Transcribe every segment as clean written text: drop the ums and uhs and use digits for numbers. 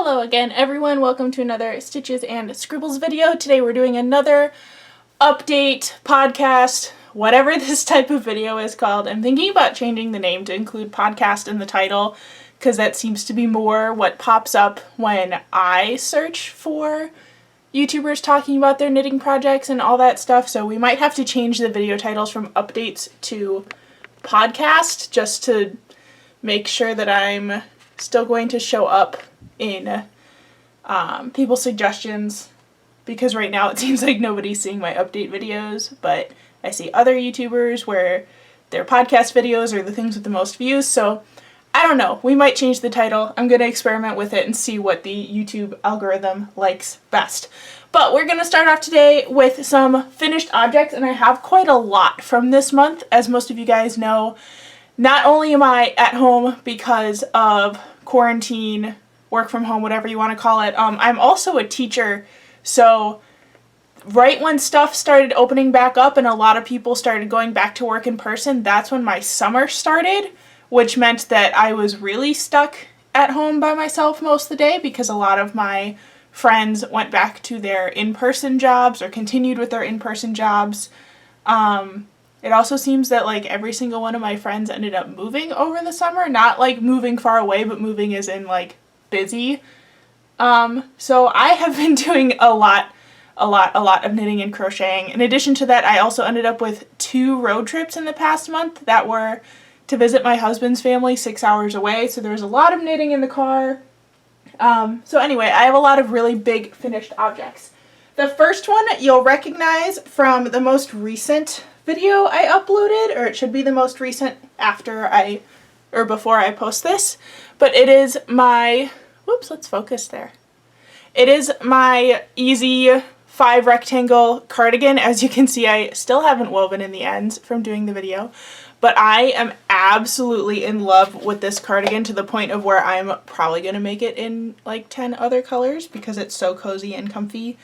Hello again everyone, welcome to another Stitches and Scribbles video. Today we're doing another update, podcast, whatever this type of video is called. I'm thinking about changing the name to include podcast in the title because that seems to be more what pops up when I search for YouTubers talking about their knitting projects and all that stuff. So we might have to change the video titles from updates to podcast just to make sure that I'm still going to show up in people's suggestions, because right now it seems like nobody's seeing my update videos, but I see other YouTubers where their podcast videos are the things with the most views, so I don't know, we might change the title. I'm gonna experiment with it and see what the YouTube algorithm likes best. But we're gonna start off today with some finished objects, and I have quite a lot from this month. As most of you guys know, not only am I at home because of quarantine, work from home, whatever you want to call it, I'm also a teacher, so right when stuff started opening back up and a lot of people started going back to work in person, that's when my summer started, which meant that I was really stuck at home by myself most of the day because a lot of my friends went back to their in-person jobs or continued with their in-person jobs. It also seems that like every single one of my friends ended up moving over the summer, not like moving far away, but moving as in like busy. So I have been doing a lot of knitting and crocheting. In addition to that, I also ended up with 2 road trips in the past month that were to visit my husband's family 6 hours away, so there was a lot of knitting in the car. So anyway, I have a lot of really big finished objects. The first one you'll recognize from the most recent video I uploaded, or it should be the most recent before I post this, but it is my, whoops, let's focus there. It is my easy 5 rectangle cardigan. As you can see, I still haven't woven in the ends from doing the video, but I am absolutely in love with this cardigan to the point of where I'm probably going to make it in like 10 other colors because it's so cozy and comfy.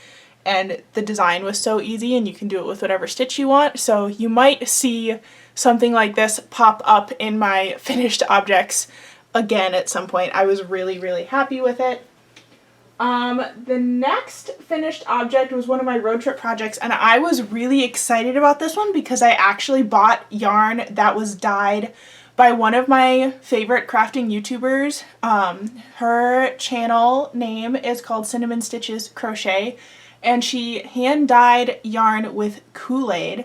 And the design was so easy and you can do it with whatever stitch you want. So you might see something like this pop up in my finished objects again at some point. I was really happy with it. The next finished object was one of my road trip projects, and I was really excited about this one because I actually bought yarn that was dyed by one of my favorite crafting YouTubers. Her channel name is called Cinnamon Stitches Crochet, and she hand dyed yarn with Kool-Aid.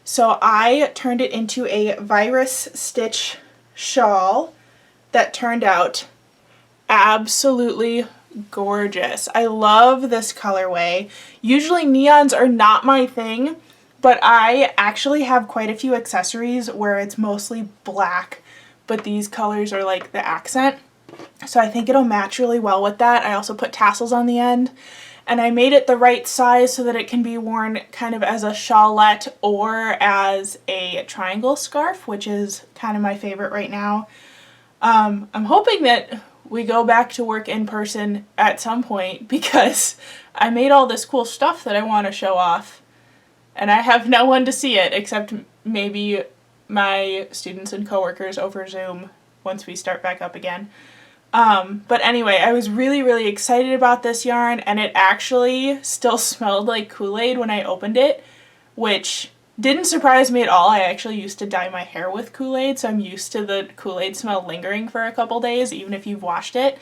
So I turned it into a virus stitch shawl that turned out absolutely gorgeous. I love this colorway. Usually neons are not my thing, but I actually have quite a few accessories where it's mostly black, but these colors are like the accent. So I think it'll match really well with that. I also put tassels on the end, and I made it the right size so that it can be worn kind of as a shawlette or as a triangle scarf, which is kind of my favorite right now. I'm hoping that we go back to work in person at some point because I made all this cool stuff that I want to show off, and I have no one to see it except maybe my students and coworkers over Zoom once we start back up again. But anyway, I was really excited about this yarn, and it actually still smelled like Kool-Aid when I opened it, which didn't surprise me at all. I actually used to dye my hair with Kool-Aid, so I'm used to the Kool-Aid smell lingering for a couple days, even if you've washed it.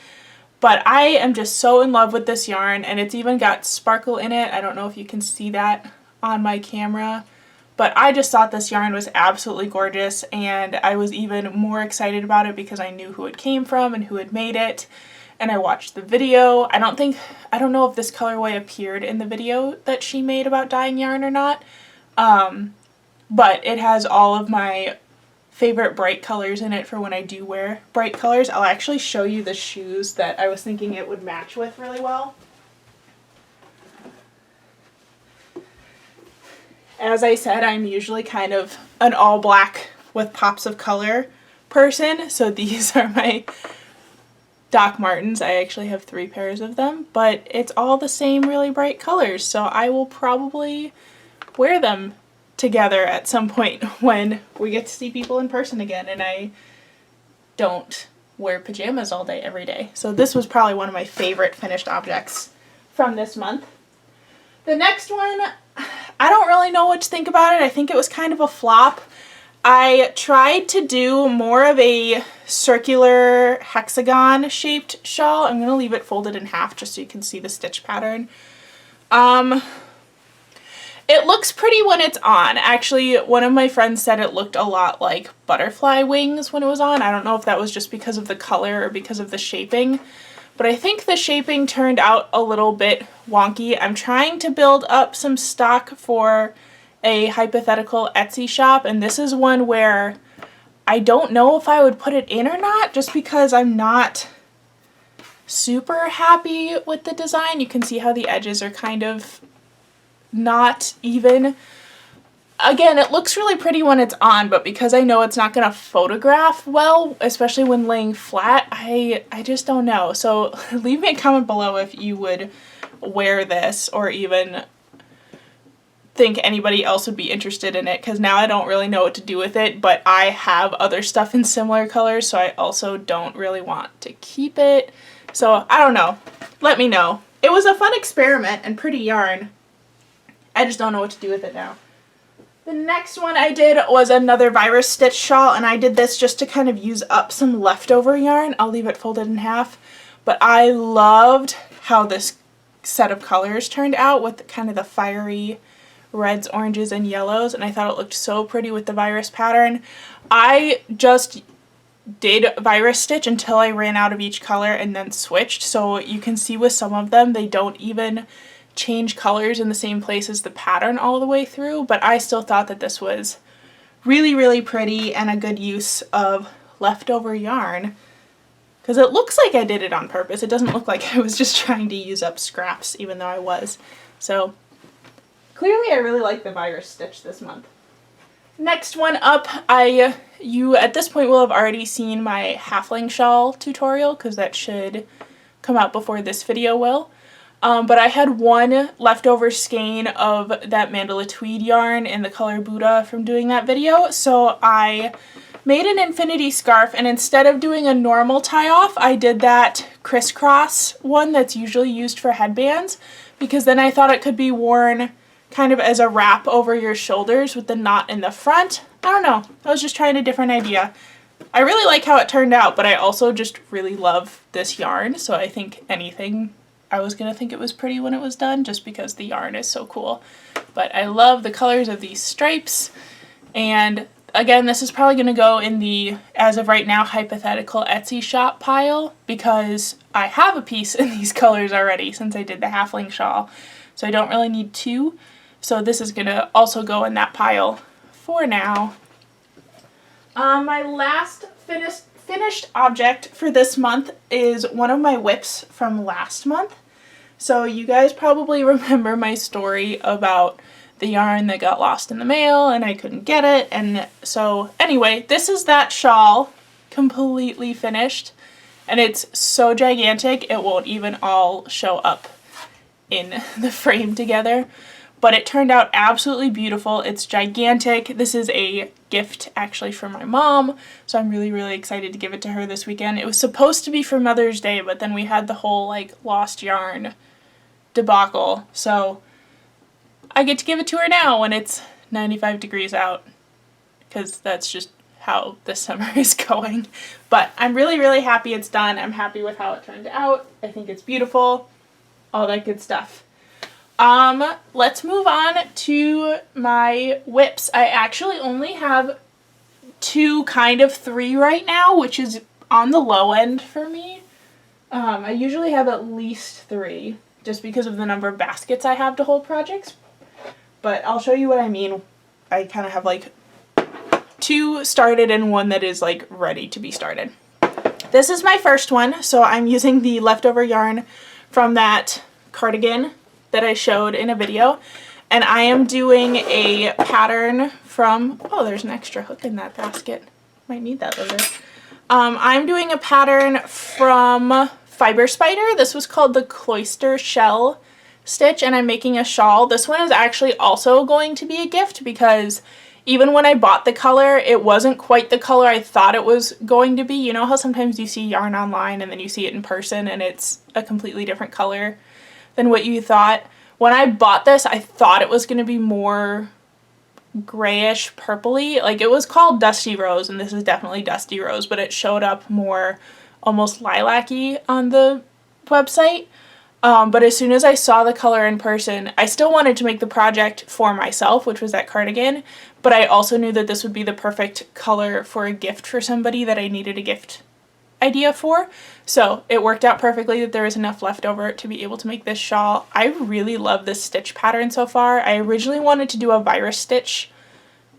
But I am just so in love with this yarn, and it's even got sparkle in it. I don't know if you can see that on my camera, but I just thought this yarn was absolutely gorgeous, and I was even more excited about it because I knew who it came from and who had made it, and I watched the video. I don't know if this colorway appeared in the video that she made about dyeing yarn or not, but it has all of my favorite bright colors in it for when I do wear bright colors. I'll actually show you the shoes that I was thinking it would match with really well. As I said, I'm usually kind of an all black with pops of color person, so these are my Doc Martens. I actually have 3 pairs of them, but it's all the same really bright colors, so I will probably wear them together at some point when we get to see people in person again and I don't wear pajamas all day every day. So this was probably one of my favorite finished objects from this month. The next one, I don't really know what to think about it. I think it was kind of a flop. I tried to do more of a circular hexagon shaped shawl. I'm going to leave it folded in half just so you can see the stitch pattern. It looks pretty when it's on. Actually, one of my friends said it looked a lot like butterfly wings when it was on. I don't know if that was just because of the color or because of the shaping, but I think the shaping turned out a little bit wonky. I'm trying to build up some stock for a hypothetical Etsy shop, and this is one where I don't know if I would put it in or not, just because I'm not super happy with the design. You can see how the edges are kind of not even. Again, it looks really pretty when it's on, but because I know it's not going to photograph well, especially when laying flat, I just don't know. So leave me a comment below if you would wear this or even think anybody else would be interested in it, because now I don't really know what to do with it, but I have other stuff in similar colors, so I also don't really want to keep it. So I don't know. Let me know. It was a fun experiment and pretty yarn. I just don't know what to do with it now. The next one I did was another virus stitch shawl, and I did this just to kind of use up some leftover yarn. I'll leave it folded in half, but I loved how this set of colors turned out with kind of the fiery reds, oranges, and yellows, and I thought it looked so pretty with the virus pattern. I just did virus stitch until I ran out of each color and then switched, so you can see with some of them they don't even change colors in the same place as the pattern all the way through, but I still thought that this was really, really pretty and a good use of leftover yarn, because it looks like I did it on purpose. It doesn't look like I was just trying to use up scraps, even though I was. So clearly I really like the virus stitch this month. Next one up, you at this point will have already seen my halfling shawl tutorial, because that should come out before this video will. But I had one leftover skein of that mandala tweed yarn in the color Buddha from doing that video, so I made an infinity scarf, and instead of doing a normal tie-off, I did that crisscross one that's usually used for headbands, because then I thought it could be worn kind of as a wrap over your shoulders with the knot in the front. I don't know. I was just trying a different idea. I really like how it turned out, but I also just really love this yarn, so I think anything, I was going to think it was pretty when it was done, just because the yarn is so cool. But I love the colors of these stripes, and again, this is probably going to go in the, as of right now, hypothetical Etsy shop pile, because I have a piece in these colors already since I did the halfling shawl, so I don't really need two. So this is going to also go in that pile for now. My last finished object for this month is one of my whips from last month. So you guys probably remember my story about the yarn that got lost in the mail and I couldn't get it. And so anyway, this is that shawl, completely finished, and it's so gigantic it won't even all show up in the frame together. But it turned out absolutely beautiful. It's gigantic. This is a gift actually from my mom, so I'm really, really excited to give it to her this weekend. It was supposed to be for Mother's Day, but then we had the whole like lost yarn debacle, so I get to give it to her now when it's 95 degrees out, because that's just how this summer is going. But I'm really, really happy it's done. I'm happy with how it turned out. I think it's beautiful, all that good stuff. Let's move on to my whips. I actually only have two, kind of three right now, which is on the low end for me. I usually have at least three, just because of the number of baskets I have to hold projects. But I'll show you what I mean. I kind of have like two started and one that is like ready to be started. This is my first one, so I'm using the leftover yarn from that cardigan that I showed in a video, and I am doing a pattern from, oh, there's an extra hook in that basket, might need that later. I'm doing a pattern from Fiber Spider. This was called the Cloister Shell stitch, and I'm making a shawl. This one is actually also going to be a gift because even when I bought the color, it wasn't quite the color I thought it was going to be. You know how sometimes you see yarn online and then you see it in person and it's a completely different color than what you thought? When I bought this, I thought it was going to be more grayish purpley. Like, it was called Dusty Rose, and this is definitely Dusty Rose, but it showed up more almost lilac-y on the website. But as soon as I saw the color in person, I still wanted to make the project for myself, which was that cardigan, but I also knew that this would be the perfect color for a gift for somebody that I needed a gift idea for. So it worked out perfectly that there was enough left over to be able to make this shawl. I really love this stitch pattern so far. I originally wanted to do a virus stitch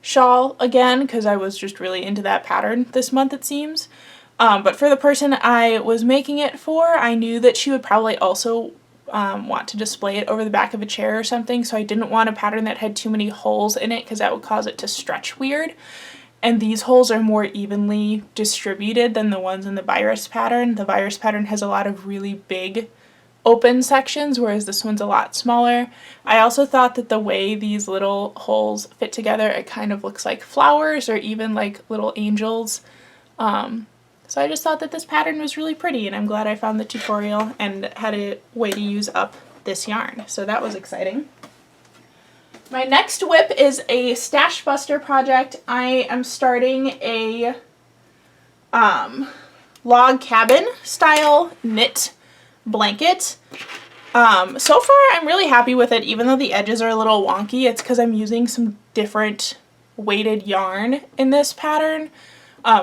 shawl again because I was just really into that pattern this month, it seems. But for the person I was making it for, I knew that she would probably also want to display it over the back of a chair or something, so I didn't want a pattern that had too many holes in it because that would cause it to stretch weird. And these holes are more evenly distributed than the ones in the virus pattern. The virus pattern has a lot of really big open sections, whereas this one's a lot smaller. I also thought that the way these little holes fit together, it kind of looks like flowers or even like little angels. So I just thought that this pattern was really pretty, and I'm glad I found the tutorial and had a way to use up this yarn. So that was exciting. My next whip is a Stash Buster project. I am starting a log cabin style knit blanket. So far I'm really happy with it, even though the edges are a little wonky. It's because I'm using some different weighted yarn in this pattern.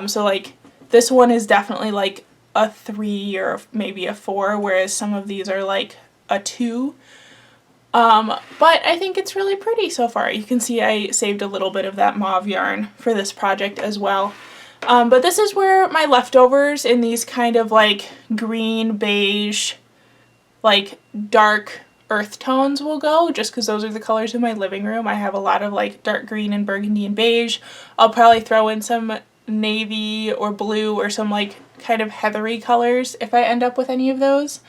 So like, this one is definitely like a 3 or maybe a 4, whereas some of these are like a 2. But I think it's really pretty so far. You can see I saved a little bit of that mauve yarn for this project as well. But this is where my leftovers in these kind of like green, beige, like dark earth tones will go, just because those are the colors in my living room. I have a lot of like dark green and burgundy and beige. I'll probably throw in some navy or blue or some like kind of heathery colors if I end up with any of those.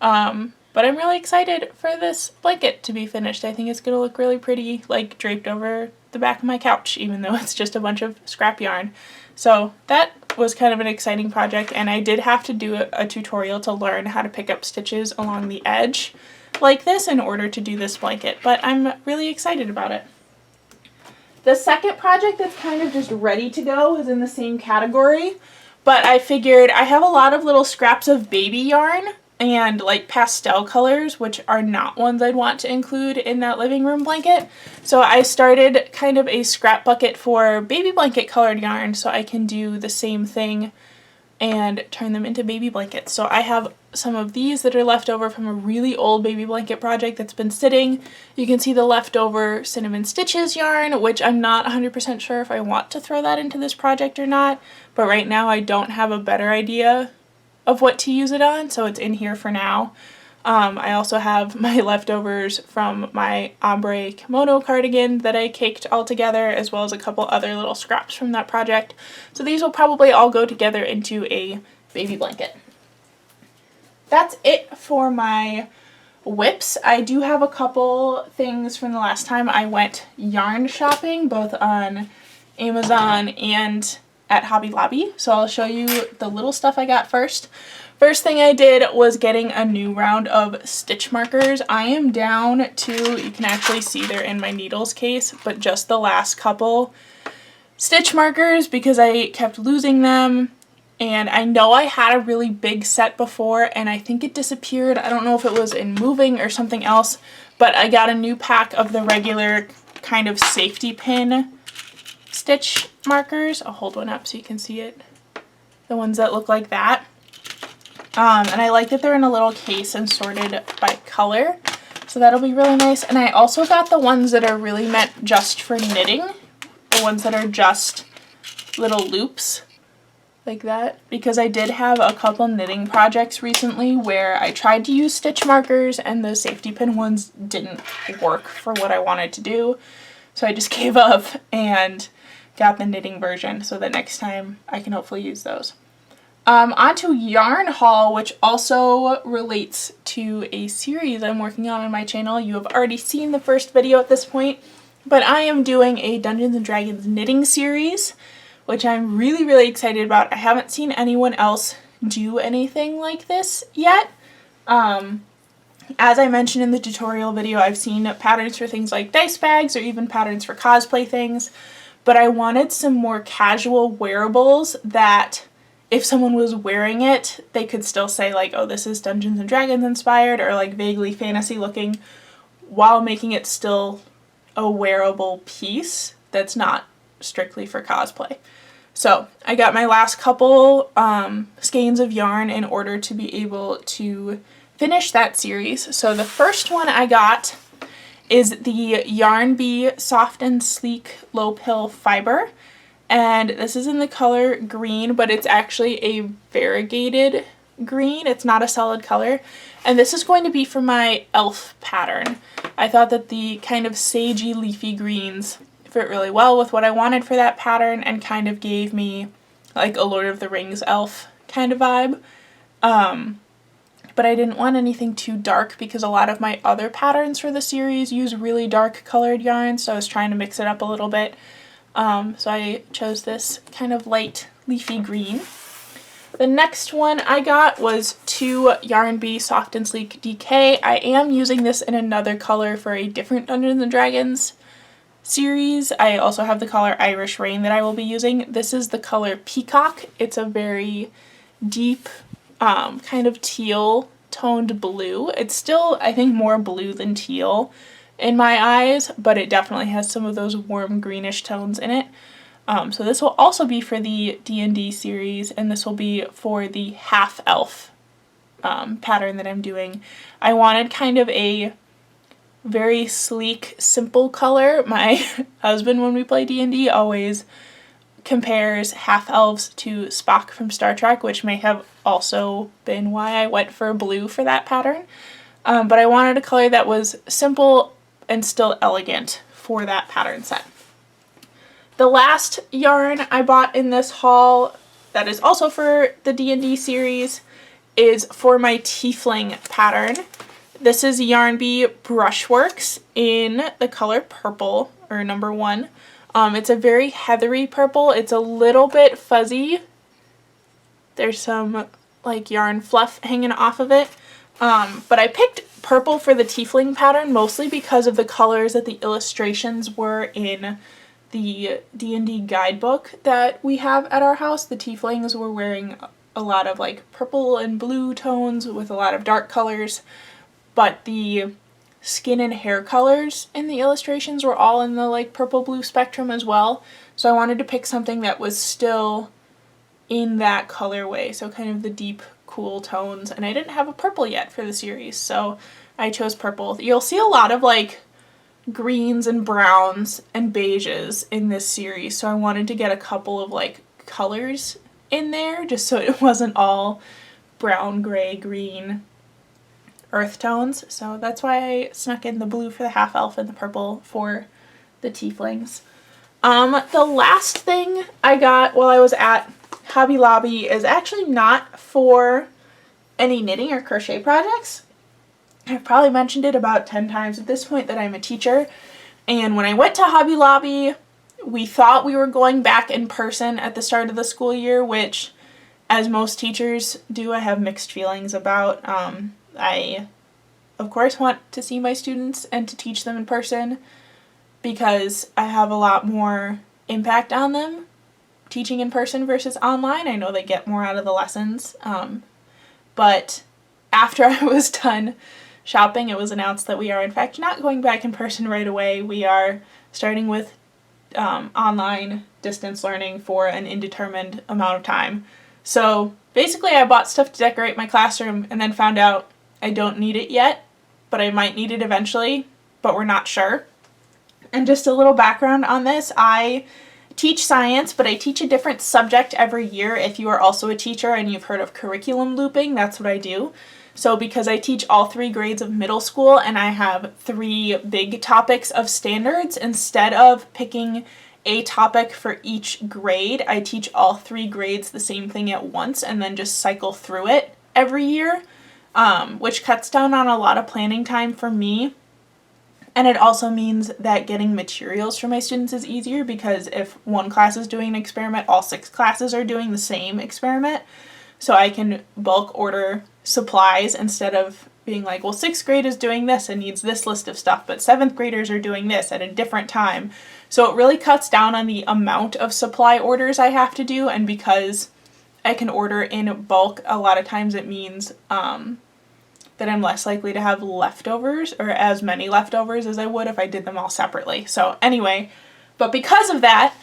But I'm really excited for this blanket to be finished. I think it's gonna look really pretty, like draped over the back of my couch, even though it's just a bunch of scrap yarn. So that was kind of an exciting project, and I did have to do a tutorial to learn how to pick up stitches along the edge like this in order to do this blanket, but I'm really excited about it. The second project that's kind of just ready to go is in the same category, but I figured I have a lot of little scraps of baby yarn and like pastel colors, which are not ones I'd want to include in that living room blanket. So I started kind of a scrap bucket for baby blanket colored yarn so I can do the same thing and turn them into baby blankets. So I have some of these that are left over from a really old baby blanket project that's been sitting. You can see the leftover Cinnamon Stitches yarn, which I'm not 100% sure if I want to throw that into this project or not, but right now I don't have a better idea of what to use it on, so it's in here for now. I also have my leftovers from my ombre kimono cardigan that I caked all together, as well as a couple other little scraps from that project. So these will probably all go together into a baby blanket. That's it for my whips. I do have a couple things from the last time I went yarn shopping, both on Amazon and at Hobby Lobby, so I'll show you the little stuff I got first. First thing I did was getting a new round of stitch markers. I am down to, you can actually see they're in my needles case, but just the last couple stitch markers because I kept losing them. And I know I had a really big set before and I think it disappeared. I don't know if it was in moving or something else, but I got a new pack of the regular kind of safety pin stitch markers. I'll hold one up so you can see it. The ones that look like that. And I like that they're in a little case and sorted by color. So that'll be really nice. And I also got the ones that are really meant just for knitting. The ones that are just little loops like that. Because I did have a couple knitting projects recently where I tried to use stitch markers and the safety pin ones didn't work for what I wanted to do. So I just gave up and got the knitting version so that next time I can hopefully use those. Onto yarn haul, which also relates to a series I'm working on my channel. You have already seen the first video at this point. But I am doing a Dungeons & Dragons knitting series, which I'm really, really excited about. I haven't seen anyone else do anything like this yet. As I mentioned in the tutorial video, I've seen patterns for things like dice bags or even patterns for cosplay things, but I wanted some more casual wearables that if someone was wearing it, they could still say like, oh, this is Dungeons & Dragons inspired or like vaguely fantasy looking, while making it still a wearable piece that's not strictly for cosplay. So I got my last couple skeins of yarn in order to be able to finish that series. So the first one I got is the Yarnbi Soft and Sleek Low Pill Fiber. And this is in the color green, but it's actually a variegated green. It's not a solid color. And this is going to be for my elf pattern. I thought that the kind of sagey leafy greens fit really well with what I wanted for that pattern and kind of gave me like a Lord of the Rings elf kind of vibe. But I didn't want anything too dark because a lot of my other patterns for the series use really dark colored yarns, so I was trying to mix it up a little bit. So I chose this kind of light leafy green. The next one I got was 2 Yarnbi Soft and Sleek DK. I am using this in another color for a different Dungeons & Dragons series. I also have the color Irish Rain that I will be using. This is the color Peacock. It's a very deep, kind of teal toned blue. It's still, I think, more blue than teal in my eyes, but it definitely has some of those warm greenish tones in it. So this will also be for the D&D series, and this will be for the half elf pattern that I'm doing. I wanted kind of a very sleek, simple color. My husband, when we play D&D, always compares half elves to Spock from Star Trek, which may have also been why I went for blue for that pattern. But I wanted a color that was simple and still elegant for that pattern set. The last yarn I bought in this haul that is also for the D&D series is for my tiefling pattern. This is Yarnbi Brushworks in the color purple, or number 1. It's a very heathery purple. It's a little bit fuzzy. There's some like yarn fluff hanging off of it. But I picked purple for the tiefling pattern mostly because of the colors that the illustrations were in the D&D guidebook that we have at our house. The tieflings were wearing a lot of like purple and blue tones with a lot of dark colors, but the skin and hair colors in the illustrations were all in the like purple blue spectrum as well. So I wanted to pick something that was still in that colorway, so kind of the deep cool tones, and I didn't have a purple yet for the series, so I chose purple. You'll see a lot of like greens and browns and beiges in this series, so I wanted to get a couple of like colors in there just so it wasn't all brown, gray, green earth tones. So that's why I snuck in the blue for the half elf and the purple for the tieflings. The last thing I got while I was at Hobby Lobby is actually not for any knitting or crochet projects. I've probably mentioned it about 10 times at this point that I'm a teacher, and when I went to Hobby Lobby, we thought we were going back in person at the start of the school year, which, as most teachers do, I have mixed feelings about. I, of course, want to see my students and to teach them in person because I have a lot more impact on them teaching in person versus online. I know they get more out of the lessons, but after I was done shopping, it was announced that we are in fact not going back in person right away. We are starting with online distance learning for an indeterminate amount of time. So basically I bought stuff to decorate my classroom and then found out I don't need it yet, but I might need it eventually, but we're not sure. And just a little background on this, I teach science, but I teach a different subject every year. If you are also a teacher and you've heard of curriculum looping, that's what I do. So because I teach all 3 grades of middle school and I have 3 big topics of standards, instead of picking a topic for each grade, I teach all 3 grades the same thing at once and then just cycle through it every year, which cuts down on a lot of planning time for me And it also means that getting materials for my students is easier, because if one class is doing an experiment, all 6 classes are doing the same experiment. So I can bulk order supplies instead of being like, well, 6th grade is doing this and needs this list of stuff, but 7th graders are doing this at a different time. So it really cuts down on the amount of supply orders I have to do, and because I can order in bulk, a lot of times it means that I'm less likely to have leftovers, or as many leftovers as I would if I did them all separately. So anyway, but because of that,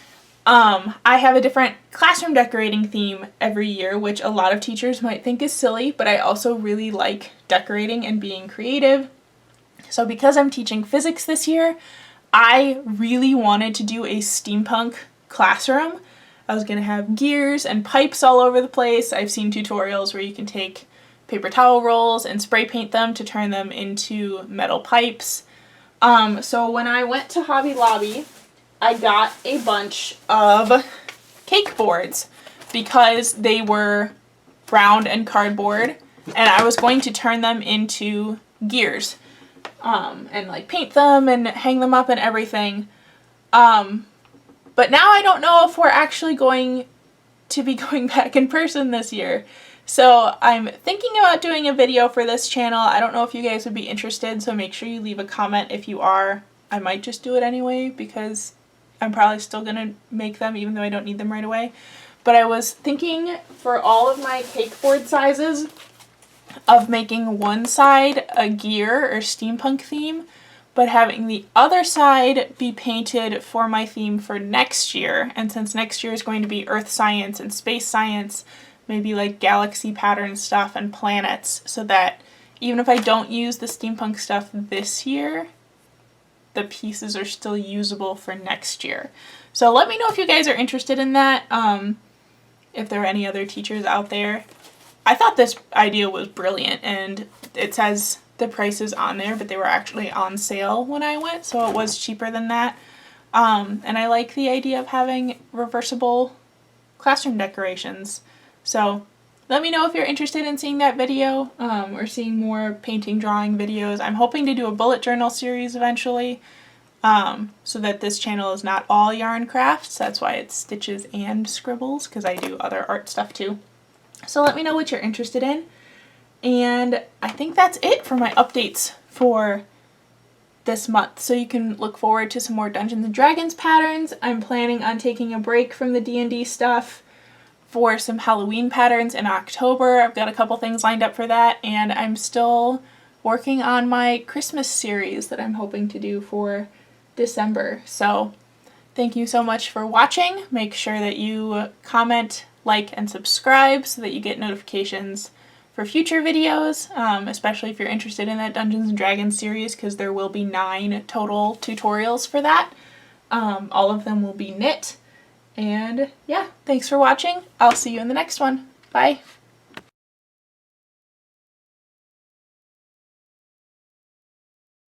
I have a different classroom decorating theme every year, which a lot of teachers might think is silly, but I also really like decorating and being creative. So because I'm teaching physics this year, I really wanted to do a steampunk classroom. I was going to have gears and pipes all over the place. I've seen tutorials where you can take paper towel rolls and spray paint them to turn them into metal pipes. So when I went to Hobby Lobby, I got a bunch of cake boards because they were round and cardboard, and I was going to turn them into gears and like paint them and hang them up and everything. But now I don't know if we're actually going to be going back in person this year. So I'm thinking about doing a video for this channel. I don't know if you guys would be interested, so make sure you leave a comment if you are. I might just do it anyway because I'm probably still going to make them even though I don't need them right away. But I was thinking for all of my cake board sizes of making one side a gear or steampunk theme, but having the other side be painted for my theme for next year. And since next year is going to be earth science and space science, maybe like galaxy pattern stuff and planets, so that even if I don't use the steampunk stuff this year, the pieces are still usable for next year. So let me know if you guys are interested in that, if there are any other teachers out there. I thought this idea was brilliant, and it says the prices on there, but they were actually on sale when I went, so it was cheaper than that. And I like the idea of having reversible classroom decorations. So let me know if you're interested in seeing that video, or seeing more painting drawing videos. I'm hoping to do a bullet journal series eventually, so that this channel is not all yarn crafts. That's why it's Stitches and Scribbles, because I do other art stuff too. So let me know what you're interested in. And I think that's it for my updates for this month. So you can look forward to some more Dungeons & Dragons patterns. I'm planning on taking a break from the D&D stuff for some Halloween patterns in October. I've got a couple things lined up for that, and I'm still working on my Christmas series that I'm hoping to do for December. So thank you so much for watching. Make sure that you comment, like, and subscribe so that you get notifications for future videos, especially if you're interested in that Dungeons & Dragons series, because there will be 9 total tutorials for that. All of them will be knit. And yeah, thanks for watching. I'll see you in the next one. Bye!